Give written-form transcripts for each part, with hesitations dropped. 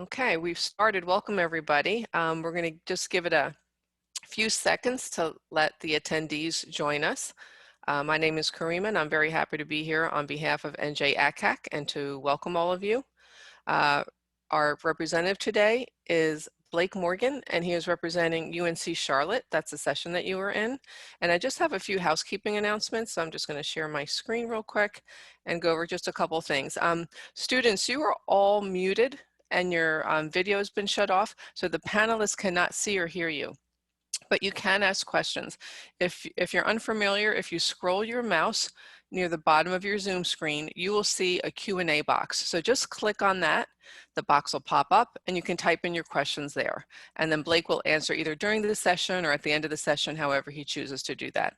Okay, we've started. Welcome, everybody. We're going to just give it a few seconds to let the attendees join us. My name is Karima, and I'm very happy to be here on behalf of NJACAC and to welcome all of you. Our representative today is Blake Morgan, and he is representing UNC Charlotte. That's the session that you were in. And I just have a few housekeeping announcements, so I'm just going to share my screen real quick and go over just a couple things. Students, you are all muted and your video has been shut off, so the panelists cannot see or hear you. But you can ask questions. If you're unfamiliar, if you scroll your mouse near the bottom of your Zoom screen, you will see a Q&A box. So just click on that. The box will pop up and you can type in your questions there. And then Blake will answer either during the session or at the end of the session, however he chooses to do that.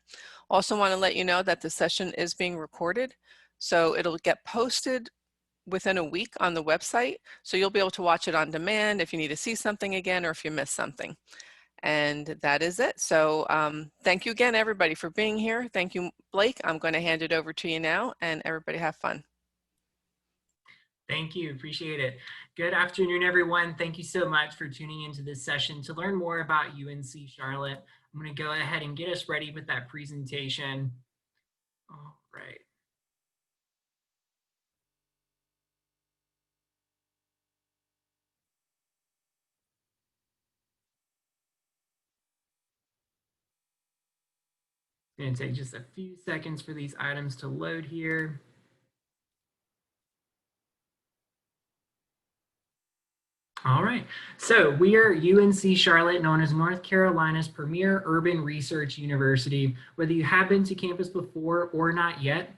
Also want to let you know that the session is being recorded. So it'll get posted within a week on the website. So you'll be able to watch it on demand if you need to see something again or if you missed something. And that is it. So thank you again, everybody, for being here. Thank you, Blake. I'm going to hand it over to you now, and everybody have fun. Thank you. Appreciate it. Good afternoon, everyone. Thank you so much for tuning into this session. To learn more about UNC Charlotte, I'm going to go ahead and get us ready with that presentation. All right. It's going to take just a few seconds for these items to load here. All right, so we are UNC Charlotte, known as North Carolina's premier urban research university. Whether you have been to campus before or not yet,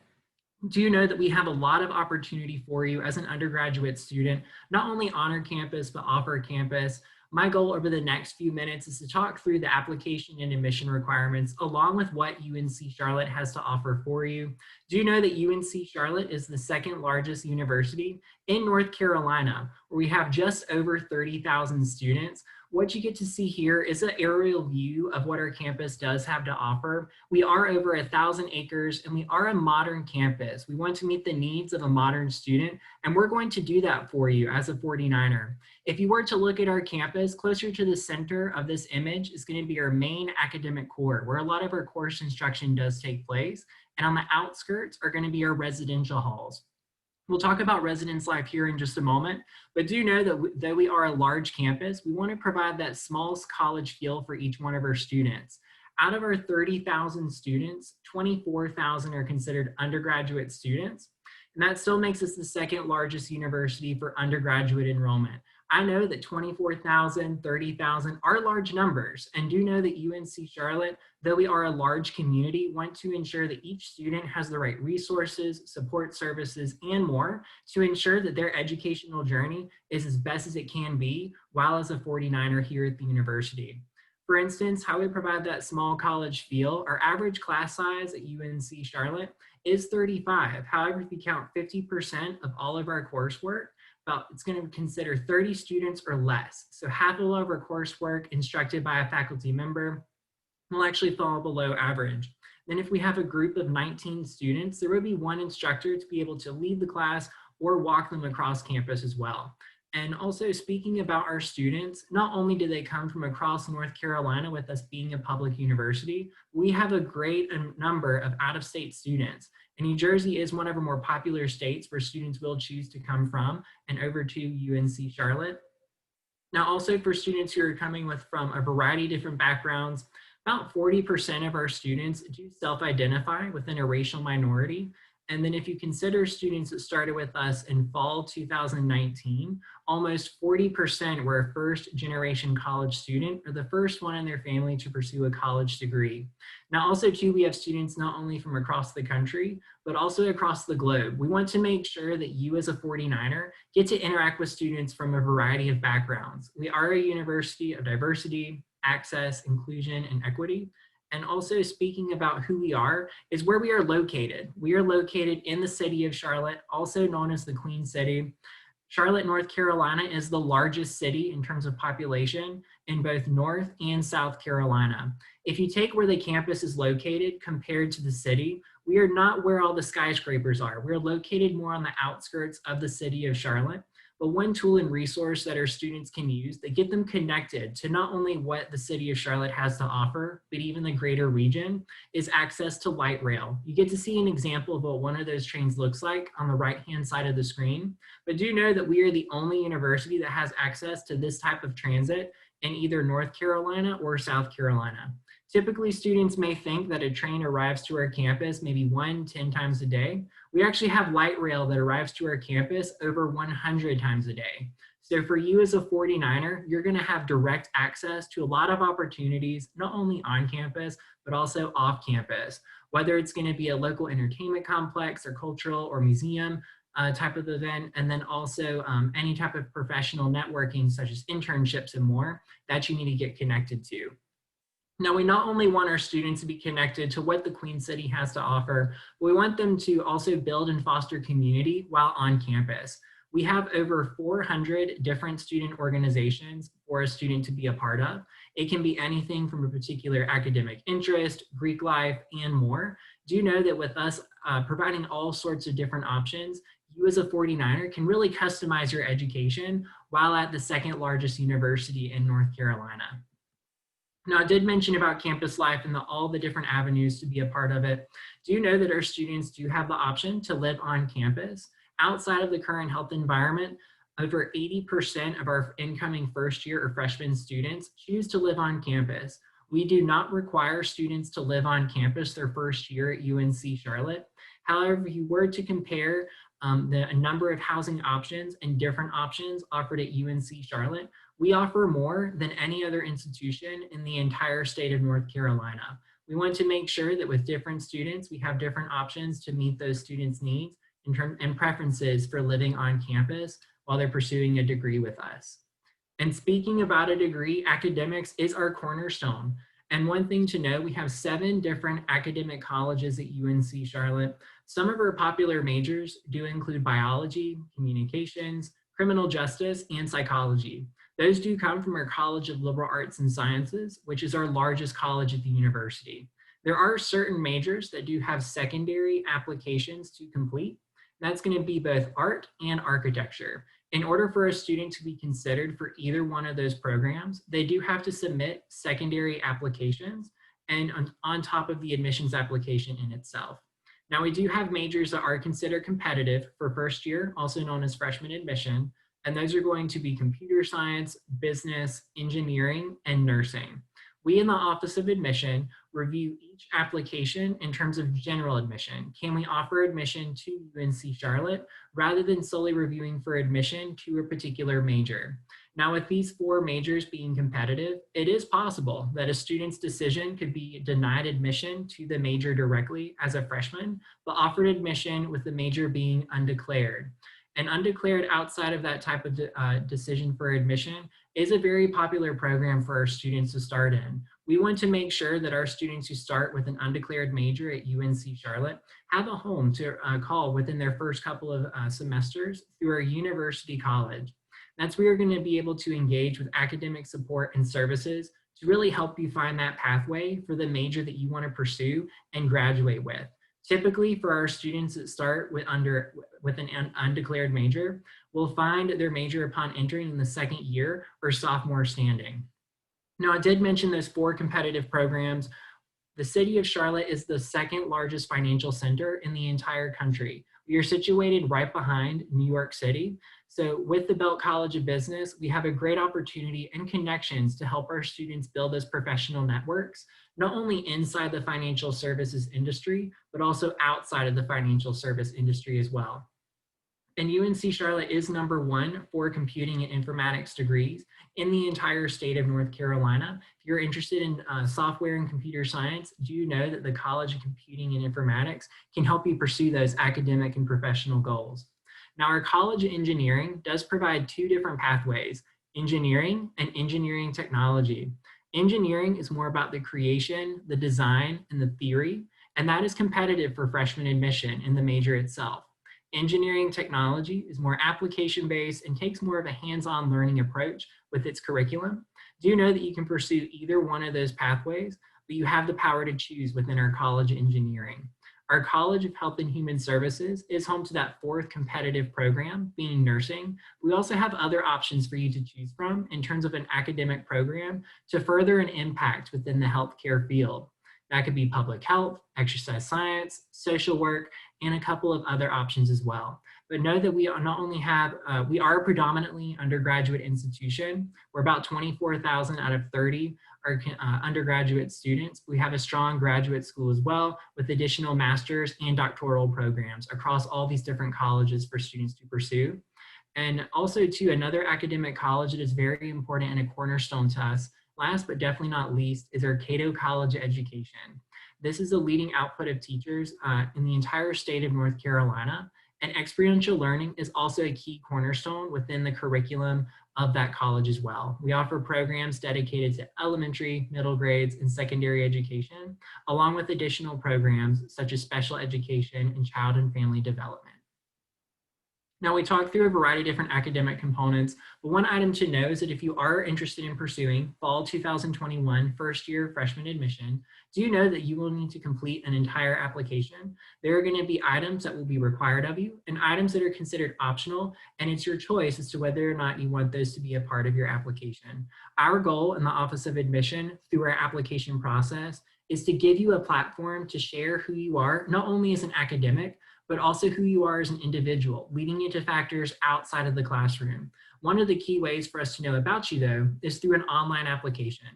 do you know that we have a lot of opportunity for you as an undergraduate student, not only on our campus, but off our campus. My goal over the next few minutes is to talk through the application and admission requirements, along with what UNC Charlotte has to offer for you. Do you know that UNC Charlotte is the second largest university in North Carolina, where we have just over 30,000 students? What you get to see here is an aerial view of what our campus does have to offer. We are over 1,000 acres and we are a modern campus. We want to meet the needs of a modern student, and we're going to do that for you as a 49er. If you were to look at our campus, closer to the center of this image is going to be our main academic core, where a lot of our course instruction does take place. And on the outskirts are going to be our residential halls. We'll talk about residence life here in just a moment, but do know that though we are a large campus, we want to provide that small college feel for each one of our students. Out of our 30,000 students, 24,000 are considered undergraduate students, and that still makes us the second largest university for undergraduate enrollment. I know that 24,000, 30,000 are large numbers, and do know that UNC Charlotte, though we are a large community, want to ensure that each student has the right resources, support services, and more to ensure that their educational journey is as best as it can be while as a 49er here at the university. For instance, how we provide that small college feel, our average class size at UNC Charlotte is 35. However, if you count 50% of all of our coursework, it's going to consider 30 students or less. So half of our coursework instructed by a faculty member will actually fall below average. Then if we have a group of 19 students, there will be one instructor to be able to lead the class or walk them across campus as well. And also speaking about our students, not only do they come from across North Carolina with us being a public university, we have a great number of out-of-state students. And New Jersey is one of our more popular states where students will choose to come from and over to UNC Charlotte. Now also for students who are coming from a variety of different backgrounds, about 40% of our students do self-identify within a racial minority. And then if you consider students that started with us in fall 2019, almost 40% were a first generation college student or the first one in their family to pursue a college degree. Now also too, we have students not only from across the country, but also across the globe. We want to make sure that you as a 49er get to interact with students from a variety of backgrounds. We are a university of diversity, access, inclusion, and equity. And also speaking about who we are is where we are located. We are located in the city of Charlotte, also known as the Queen City. Charlotte, North Carolina is the largest city in terms of population in both North and South Carolina. If you take where the campus is located compared to the city, we are not where all the skyscrapers are. We're located more on the outskirts of the city of Charlotte. But one tool and resource that our students can use that get them connected to not only what the city of Charlotte has to offer, but even the greater region, is access to light rail. You get to see an example of what one of those trains looks like on the right-hand side of the screen. But do know that we are the only university that has access to this type of transit in either North Carolina or South Carolina. Typically, students may think that a train arrives to our campus maybe 10 times a day. We actually have light rail that arrives to our campus over 100 times a day. So for you as a 49er, you're going to have direct access to a lot of opportunities, not only on campus, but also off campus, whether it's going to be a local entertainment complex or cultural or museum type of event, and then also any type of professional networking such as internships and more that you need to get connected to. Now, we not only want our students to be connected to what the Queen City has to offer, but we want them to also build and foster community while on campus. We have over 400 different student organizations for a student to be a part of. It can be anything from a particular academic interest, Greek life, and more. Do know that with us providing all sorts of different options, you as a 49er can really customize your education while at the second largest university in North Carolina. Now, I did mention about campus life and all the different avenues to be a part of it. Do you know that our students do have the option to live on campus? Outside of the current health environment, over 80% of our incoming first year or freshman students choose to live on campus. We do not require students to live on campus their first year at UNC Charlotte. However, if you were to compare the number of housing options and different options offered at UNC Charlotte, we offer more than any other institution in the entire state of North Carolina. We want to make sure that with different students, we have different options to meet those students' needs and preferences for living on campus while they're pursuing a degree with us. And speaking about a degree, academics is our cornerstone. And one thing to know, we have 7 different academic colleges at UNC Charlotte. Some of our popular majors do include biology, communications, criminal justice, and psychology. Those do come from our College of Liberal Arts and Sciences, which is our largest college at the university. There are certain majors that do have secondary applications to complete. That's going to be both art and architecture. In order for a student to be considered for either one of those programs, they do have to submit secondary applications and on top of the admissions application in itself. Now, we do have majors that are considered competitive for first year, also known as freshman admission, and those are going to be computer science, business, engineering, and nursing. We in the Office of Admission review each application in terms of general admission. Can we offer admission to UNC Charlotte rather than solely reviewing for admission to a particular major? Now, with these 4 majors being competitive, it is possible that a student's decision could be denied admission to the major directly as a freshman, but offered admission with the major being undeclared. And undeclared outside of that type of decision for admission is a very popular program for our students to start in. We want to make sure that our students who start with an undeclared major at UNC Charlotte have a home to call within their first couple of semesters through our university college. That's where you're going to be able to engage with academic support and services to really help you find that pathway for the major that you want to pursue and graduate with. Typically, for our students that start with an undeclared major, will find their major upon entering in the second year or sophomore standing. Now, I did mention those 4 competitive programs. The city of Charlotte is the second largest financial center in the entire country. We are situated right behind New York City. So with the Belk College of Business, we have a great opportunity and connections to help our students build those professional networks, not only inside the financial services industry, but also outside of the financial service industry as well. And UNC Charlotte is #1 for computing and informatics degrees in the entire state of North Carolina. If you're interested in software and computer science, do you know that the College of Computing and Informatics can help you pursue those academic and professional goals? Now, our College of Engineering does provide 2 different pathways, engineering and engineering technology. Engineering is more about the creation, the design, and the theory, and that is competitive for freshman admission in the major itself. Engineering technology is more application-based and takes more of a hands-on learning approach with its curriculum. Do you know that you can pursue either one of those pathways, but you have the power to choose within our College of Engineering? Our College of Health and Human Services is home to that fourth competitive program, being nursing. We also have other options for you to choose from in terms of an academic program to further an impact within the healthcare field. That could be public health, exercise science, social work, and a couple of other options as well. But know that we not only have, we are predominantly undergraduate institution. We're about 24,000 out of 30 are undergraduate students. We have a strong graduate school as well with additional master's and doctoral programs across all these different colleges for students to pursue. And also too, another academic college that is very important and a cornerstone to us, last but definitely not least, is our Cato College of Education. This is a leading output of teachers in the entire state of North Carolina. And experiential learning is also a key cornerstone within the curriculum of that college as well. We offer programs dedicated to elementary, middle grades, and secondary education, along with additional programs such as special education and child and family development. Now, we talked through a variety of different academic components, but one item to know is that if you are interested in pursuing fall 2021 first year freshman admission, do you know that you will need to complete an entire application? There are going to be items that will be required of you and items that are considered optional, and it's your choice as to whether or not you want those to be a part of your application. Our goal in the Office of Admission through our application process is to give you a platform to share who you are, not only as an academic, but also who you are as an individual, leading into factors outside of the classroom. One of the key ways for us to know about you, though, is through an online application.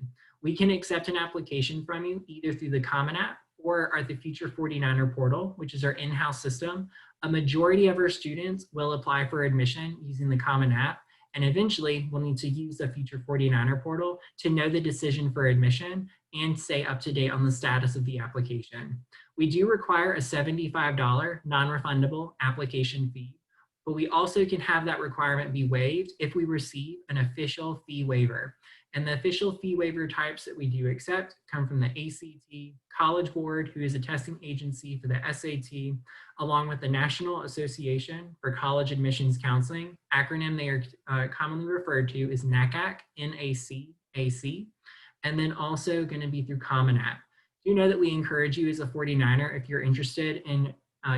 We can accept an application from you either through the Common App or the Future 49er portal, which is our in-house system. A majority of our students will apply for admission using the Common App, and eventually we'll need to use the Future 49er portal to know the decision for admission and stay up to date on the status of the application. We do require a $75 non-refundable application fee, but we also can have that requirement be waived if we receive an official fee waiver. And the official fee waiver types that we do accept come from the ACT, College Board, who is a testing agency for the SAT, along with the National Association for College Admissions Counseling. Acronym they are commonly referred to is NACAC, N-A-C-A-C, and then also going to be through Common App. Do you know that we encourage you as a 49er, if you're interested in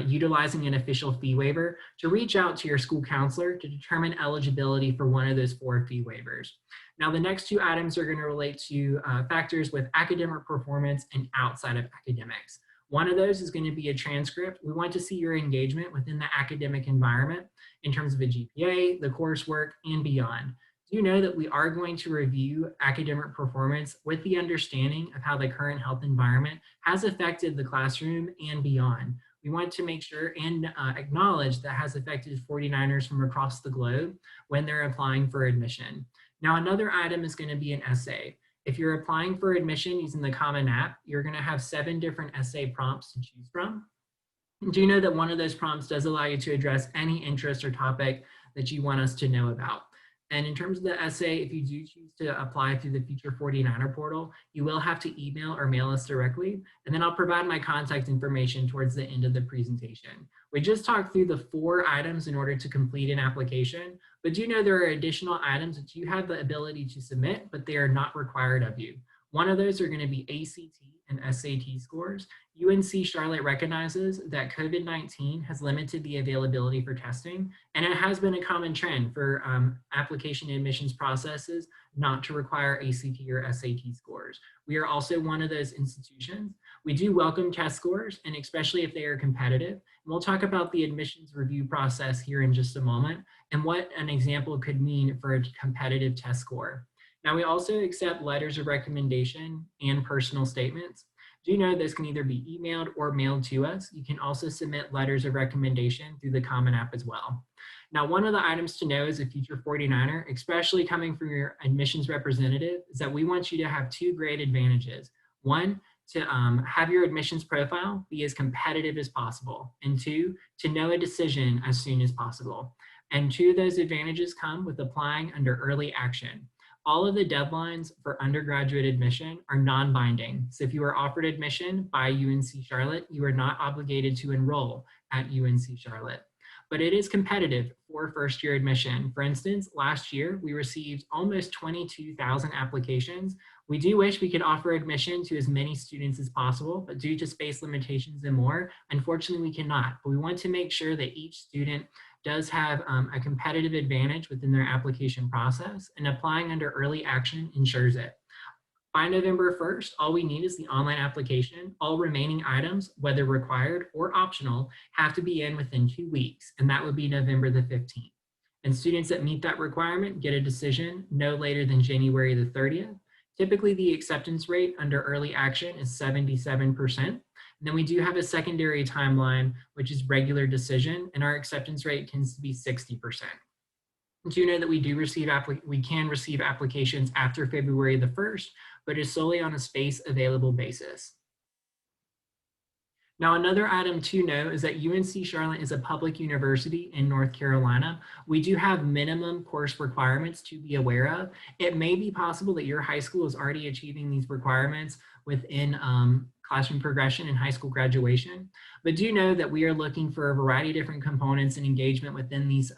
utilizing an official fee waiver, to reach out to your school counselor to determine eligibility for one of those 4 fee waivers. Now, the next 2 items are going to relate to factors with academic performance and outside of academics. One of those is going to be a transcript. We want to see your engagement within the academic environment in terms of a GPA, the coursework, and beyond. Do you know that we are going to review academic performance with the understanding of how the current health environment has affected the classroom and beyond? We want to make sure and acknowledge that has affected 49ers from across the globe when they're applying for admission. Now, another item is going to be an essay. If you're applying for admission using the Common App, you're going to have 7 different essay prompts to choose from. Do you know that one of those prompts does allow you to address any interest or topic that you want us to know about? And in terms of the essay, if you do choose to apply through the Future 49er portal, you will have to email or mail us directly. And then I'll provide my contact information towards the end of the presentation. We just talked through the 4 items in order to complete an application, but do you know there are additional items that you have the ability to submit, but they are not required of you. One of those are going to be ACT and SAT scores. UNC Charlotte recognizes that COVID-19 has limited the availability for testing, and it has been a common trend for application and admissions processes not to require ACT or SAT scores. We are also one of those institutions. We do welcome test scores, and especially if they are competitive. And we'll talk about the admissions review process here in just a moment and what an example could mean for a competitive test score. Now, we also accept letters of recommendation and personal statements. Do you know those can either be emailed or mailed to us? You can also submit letters of recommendation through the Common App as well. Now, one of the items to know as a future 49er, especially coming from your admissions representative, is that we want you to have 2 great advantages. One, to have your admissions profile be as competitive as possible. And 2, to know a decision as soon as possible. And 2 of those advantages come with applying under early action. All of the deadlines for undergraduate admission are non-binding. So if you are offered admission by UNC Charlotte, you are not obligated to enroll at UNC Charlotte. but it is competitive for first-year admission. For instance, last year, we received almost 22,000 applications. We do wish we could offer admission to as many students as possible, but due to space limitations and more, unfortunately, we cannot. But we want to make sure that each student does have a competitive advantage within their application process, and applying under early action ensures it. By November 1st, all we need is the online application. All remaining items, whether required or optional, have to be in within 2 weeks, and that would be November the 15th. And students that meet that requirement get a decision no later than January the 30th. Typically, the acceptance rate under early action is 77%. And then we do have a secondary timeline, which is regular decision, and our acceptance rate tends to be 60%. Do you know that we can receive applications after February the 1st, but is solely on a space available basis. Now, another item to know is that UNC Charlotte is a public university in North Carolina. We do have minimum course requirements to be aware of. It may be possible that your high school is already achieving these requirements within classroom progression and high school graduation, but do know that we are looking for a variety of different components and engagement within these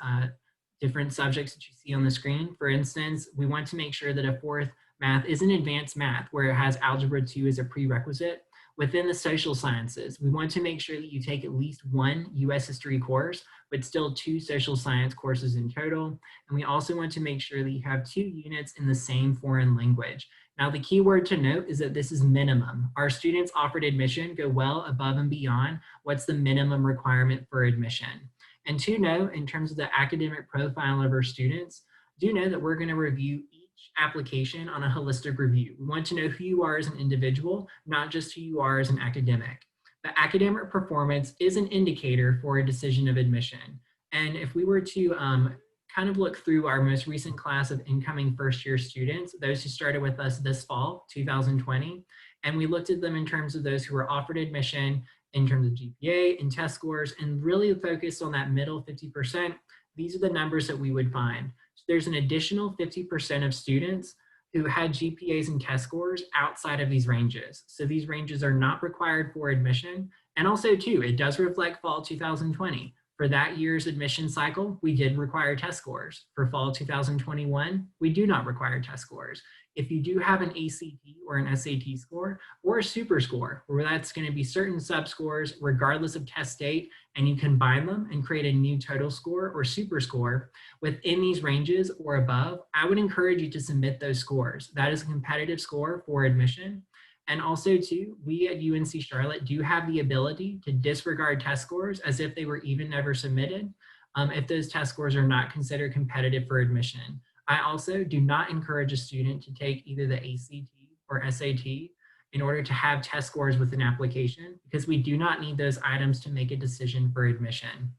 different subjects that you see on the screen. For instance, we want to make sure that a fourth math is an advanced math where it has algebra 2 as a prerequisite. Within the social sciences, we want to make sure that you take at least one US history course, but still 2 social science courses in total. And we also want to make sure that you have 2 units in the same foreign language. Now, the key word to note is that this is minimum. Our students offered admission go well above and beyond what's the minimum requirement for admission. And to note, in terms of the academic profile of our students, do know that we're going to review each application on a holistic review. We want to know who you are as an individual, not just who you are as an academic. The academic performance is an indicator for a decision of admission. And if we were to kind of look through our most recent class of incoming first-year students, those who started with us this fall, 2020, and we looked at them in terms of those who were offered admission in terms of GPA and test scores, and really focused on that middle 50%, these are the numbers that we would find. So there's an additional 50% of students who had GPAs and test scores outside of these ranges. So these ranges are not required for admission. And also too, it does reflect fall 2020. For that year's admission cycle, we did require test scores. For fall 2021, we do not require test scores. If you do have an ACT or an SAT score or a super score, where that's going to be certain subscores regardless of test date, and you combine them and create a new total score or super score within these ranges or above, I would encourage you to submit those scores. That is a competitive score for admission. And also too, we at UNC Charlotte do have the ability to disregard test scores as if they were even never submitted, if those test scores are not considered competitive for admission. I also do not encourage a student to take either the ACT or SAT in order to have test scores with an application, because we do not need those items to make a decision for admission.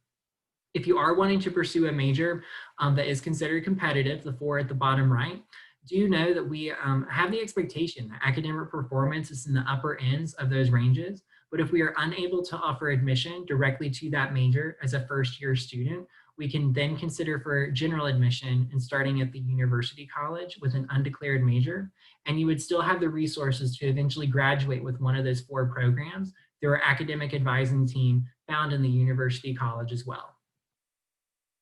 If you are wanting to pursue a major that is considered competitive, the 4 at the bottom right, do know that we have the expectation that academic performance is in the upper ends of those ranges. But if we are unable to offer admission directly to that major as a first-year student, we can then consider for general admission and starting at the university college with an undeclared major. And you would still have the resources to eventually graduate with one of those 4 programs through our academic advising team found in the university college as well.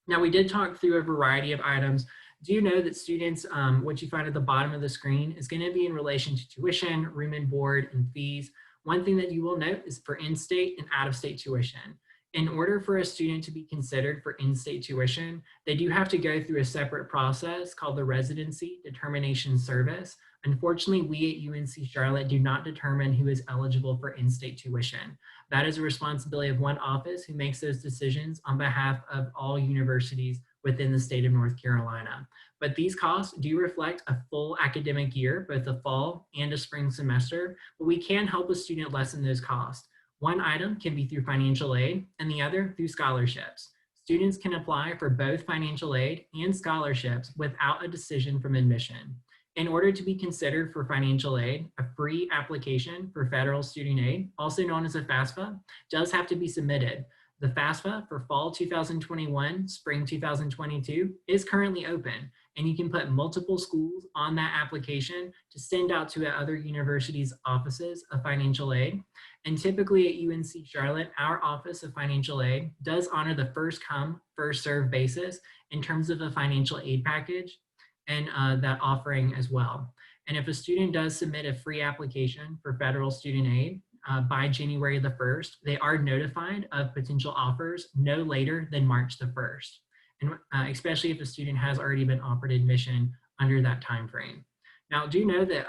Now, we did talk through a variety of items. Do you know that students, what you find at the bottom of the screen is going to be in relation to tuition, room and board, and fees. One thing that you will note is for in-state and out-of-state tuition. In order for a student to be considered for in-state tuition, they do have to go through a separate process called the Residency Determination Service. Unfortunately, we at UNC Charlotte do not determine who is eligible for in-state tuition. That is a responsibility of one office who makes those decisions on behalf of all universities within the state of North Carolina. But these costs do reflect a full academic year, both a fall and a spring semester, but we can help a student lessen those costs. One item can be through financial aid and the other through scholarships. Students can apply for both financial aid and scholarships without a decision from admission. In order to be considered for financial aid, a free application for federal student aid, also known as a FAFSA, does have to be submitted. The FAFSA for fall 2021, spring 2022 is currently open. and you can put multiple schools on that application to send out to other universities' offices of financial aid. And typically at UNC Charlotte, our Office of Financial Aid does honor the first come, first serve basis in terms of a financial aid package and that offering as well. And if a student does submit a free application for federal student aid by January the 1st, they are notified of potential offers no later than March the 1st, and especially if a student has already been offered admission under that time frame. Now, do know that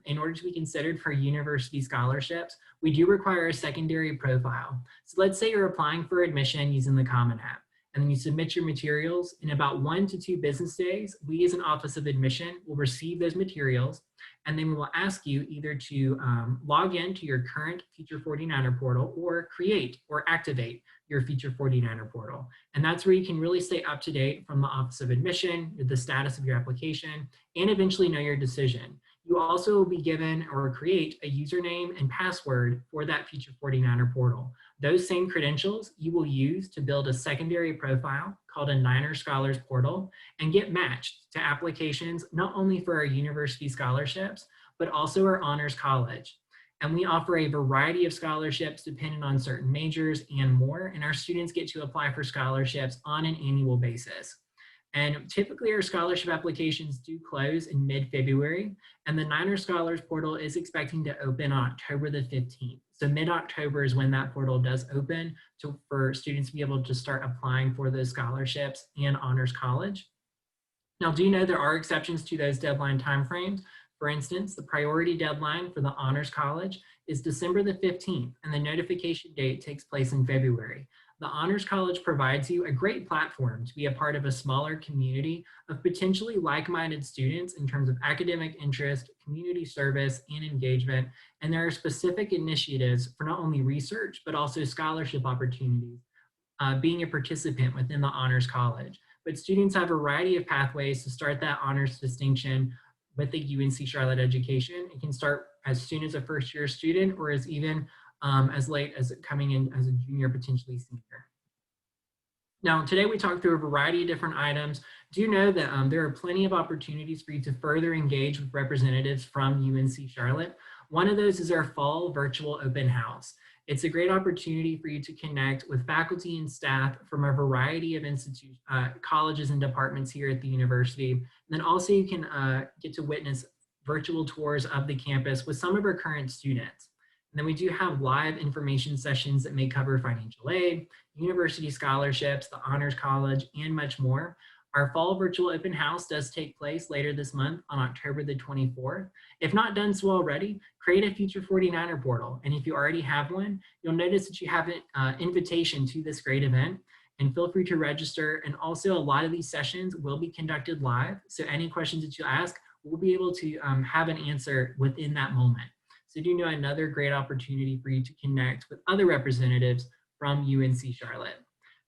in order to be considered for university scholarships, we do require a secondary profile. So let's say you're applying for admission using the Common App, and then you submit your materials. In about 1 to 2 business days, we as an Office of Admission will receive those materials, and then we will ask you either to log into your current Future 49er portal or create or activate your Future 49er portal. And that's where you can really stay up to date from the Office of Admission, the status of your application, and eventually know your decision. You also will be given or create a username and password for that Future 49er portal. Those same credentials you will use to build a secondary profile called a Niner Scholars Portal and get matched to applications not only for our university scholarships, but also our honors college. And we offer a variety of scholarships depending on certain majors and more, and our students get to apply for scholarships on an annual basis. And typically our scholarship applications do close in mid-February, and the Niner Scholars Portal is expecting to open on October the 15th. So mid-October is when that portal does open for students to be able to start applying for those scholarships and honors college. Now, do you know there are exceptions to those deadline timeframes? For instance, the priority deadline for the honors college is December the 15th, and the notification date takes place in February. The Honors College provides you a great platform to be a part of a smaller community of potentially like-minded students in terms of academic interest, community service, and engagement. And there are specific initiatives for not only research, but also scholarship opportunities, being a participant within the Honors College. But students have a variety of pathways to start that honors distinction with the UNC Charlotte education. It can start as soon as a first-year student or as even as late as coming in as a junior, potentially senior. Now, today we talked through a variety of different items. Do know that there are plenty of opportunities for you to further engage with representatives from UNC Charlotte. One of those is our fall virtual open house. It's a great opportunity for you to connect with faculty and staff from a variety of institutions, colleges and departments here at the university. And then also you can get to witness virtual tours of the campus with some of our current students. And then we do have live information sessions that may cover financial aid, university scholarships, the Honors College, and much more. Our fall virtual open house does take place later this month on October the 24th. If not done so already, create a Future 49er portal. And if you already have one, you'll notice that you have an invitation to this great event, and feel free to register. And also a lot of these sessions will be conducted live. So any questions that you ask, we'll be able to have an answer within that moment. So do know another great opportunity for you to connect with other representatives from UNC Charlotte.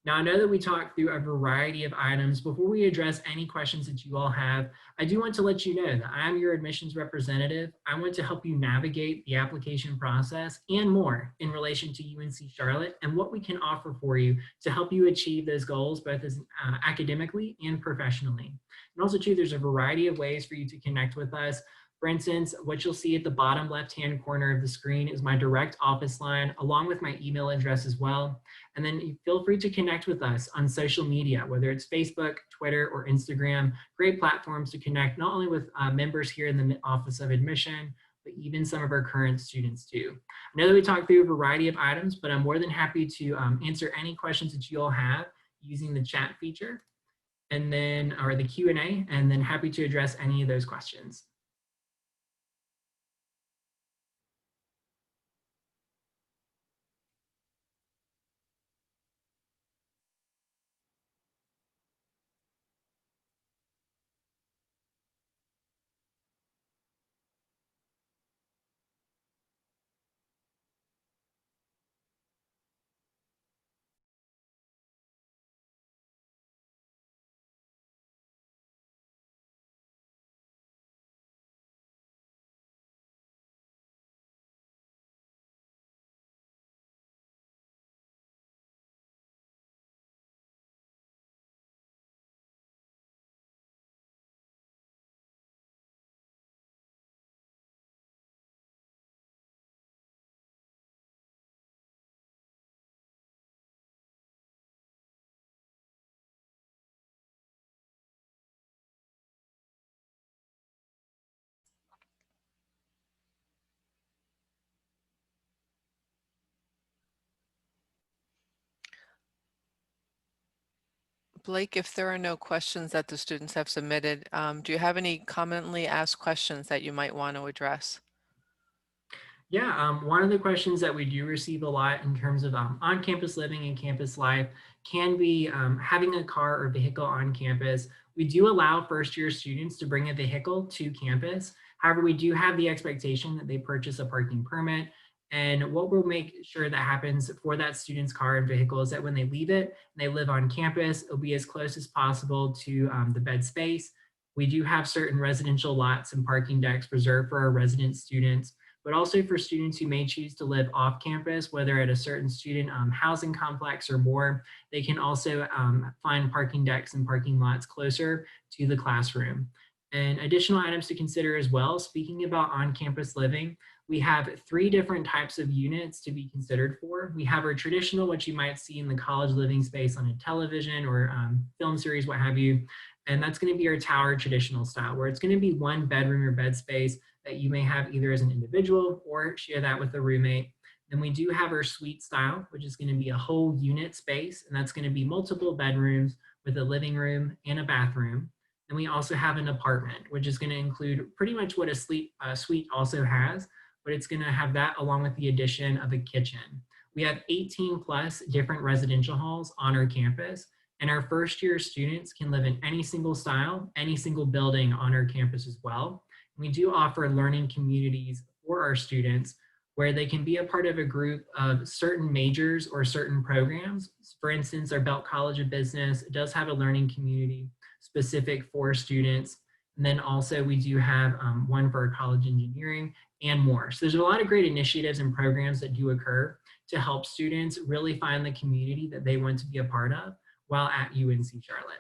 Now, I know that we talked through a variety of items. Before we address any questions that you all have, I do want to let you know that I am your admissions representative. I want to help you navigate the application process and more in relation to UNC Charlotte and what we can offer for you to help you achieve those goals, both as academically and professionally. And also too, there's a variety of ways for you to connect with us. For instance, what you'll see at the bottom left-hand corner of the screen is my direct office line, along with my email address as well. And then you feel free to connect with us on social media, whether it's Facebook, Twitter, or Instagram. Great platforms to connect not only with members here in the Office of Admission, but even some of our current students too. I know that we talked through a variety of items, but I'm more than happy to answer any questions that you all have using the chat feature and then, or the Q&A, and then happy to address any of those questions. Blake, if there are no questions that the students have submitted, do you have any commonly asked questions that you might want to address? Yeah, one of the questions that we do receive a lot in terms of on-campus living and campus life can be having a car or vehicle on campus. We do allow first-year students to bring a vehicle to campus. However, we do have the expectation that they purchase a parking permit. And what we'll make sure that happens for that student's car and vehicle is that when they leave it and they live on campus, it'll be as close as possible to the bed space. We do have certain residential lots and parking decks reserved for our resident students, but also for students who may choose to live off campus, whether at a certain student housing complex or more. They can also find parking decks and parking lots closer to the classroom. And additional items to consider as well, speaking about on-campus living, we have 3 different types of units to be considered for. We have our traditional, which you might see in the college living space on a television or film series, what have you. And that's going to be our tower traditional style, where it's going to be 1 bedroom or bed space that you may have either as an individual or share that with a roommate. Then we do have our suite style, which is going to be a whole unit space, and that's going to be multiple bedrooms with a living room and a bathroom. And we also have an apartment, which is going to include pretty much what a suite also has, but it's going to have that along with the addition of a kitchen. We have 18 plus different residential halls on our campus, and our first year students can live in any single style, any single building on our campus as well. We do offer learning communities for our students where they can be a part of a group of certain majors or certain programs. For instance, our Belk College of Business does have a learning community specific for students. And then also we do have one for our college engineering and more. So there's a lot of great initiatives and programs that do occur to help students really find the community that they want to be a part of while at UNC Charlotte.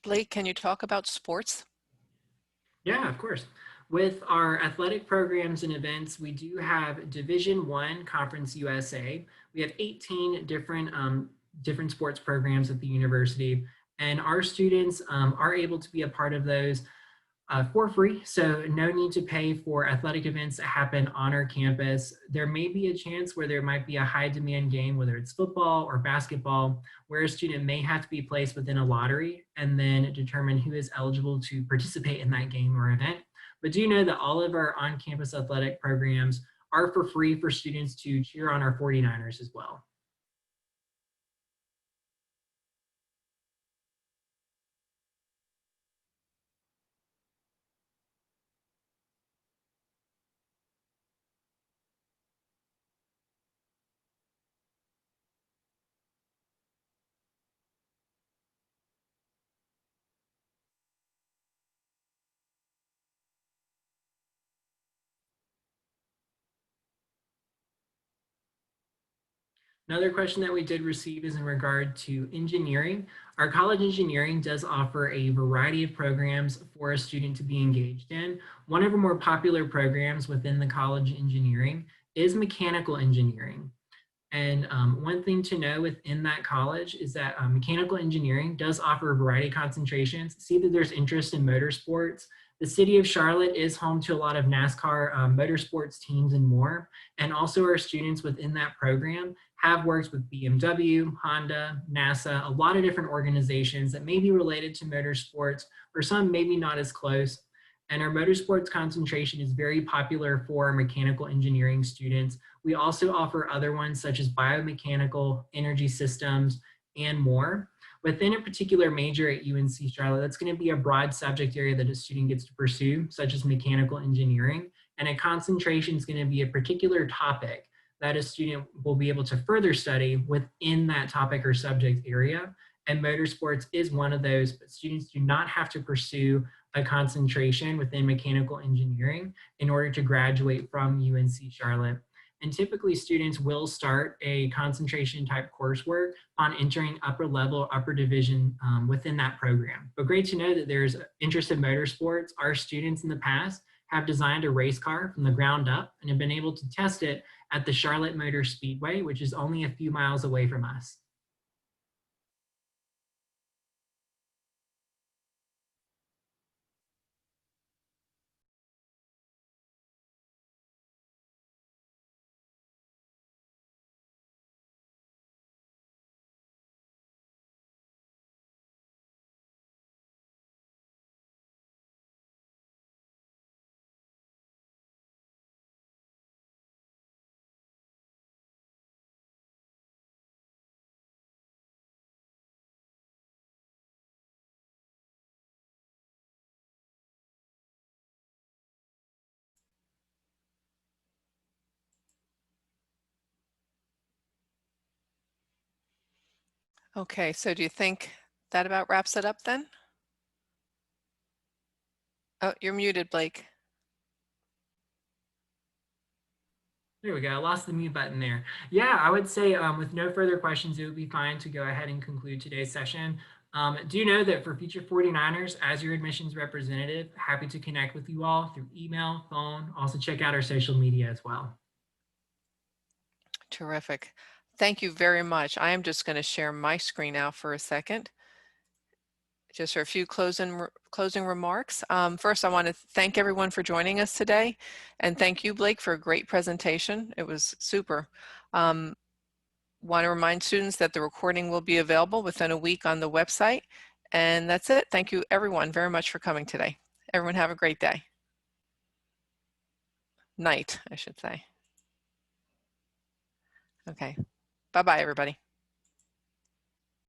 Blake, can you talk about sports? Yeah, of course. With our athletic programs and events, we do have Division One Conference USA. We have 18 different sports programs at the university, and our students are able to be a part of those for free. So no need to pay for athletic events that happen on our campus. There may be a chance where there might be a high demand game, whether it's football or basketball, where a student may have to be placed within a lottery and then determine who is eligible to participate in that game or event. But do know that all of our on-campus athletic programs are for free for students to cheer on our 49ers as well. Another question that we did receive is in regard to engineering. Our college engineering does offer a variety of programs for a student to be engaged in. One of our more popular programs within the college engineering is mechanical engineering. And one thing to know within that college is that mechanical engineering does offer a variety of concentrations. See that there's interest in motorsports. The city of Charlotte is home to a lot of NASCAR motorsports teams and more. And also our students within that program have worked with BMW, Honda, NASA, a lot of different organizations that may be related to motorsports, or some maybe not as close. And our motorsports concentration is very popular for mechanical engineering students. We also offer other ones such as biomechanical, energy systems, and more. Within a particular major at UNC Charlotte, that's going to be a broad subject area that a student gets to pursue, such as mechanical engineering. And a concentration is going to be a particular topic that a student will be able to further study within that topic or subject area. And motorsports is one of those, but students do not have to pursue a concentration within mechanical engineering in order to graduate from UNC Charlotte. And typically students will start a concentration type coursework on entering upper level, upper division within that program. But great to know that there's interest in motorsports. Our students in the past have designed a race car from the ground up and have been able to test it at the Charlotte Motor Speedway, which is only a few miles away from us. Okay, so do you think that about wraps it up then? Oh, you're muted, Blake. There we go. I lost the mute button there. Yeah, I would say with no further questions, it would be fine to go ahead and conclude today's session. Do know that for future 49ers, as your admissions representative, happy to connect with you all through email, phone, also check out our social media as well. Terrific. Thank you very much. I am just going to share my screen now for a second, just for a few closing remarks. First, I want to thank everyone for joining us today, and thank you, Blake, for a great presentation. It was super. Want to remind students that the recording will be available within a week on the website, and that's it. Thank you, everyone, very much for coming today. Everyone have a great day. Night, I should say. Okay. Bye-bye, everybody.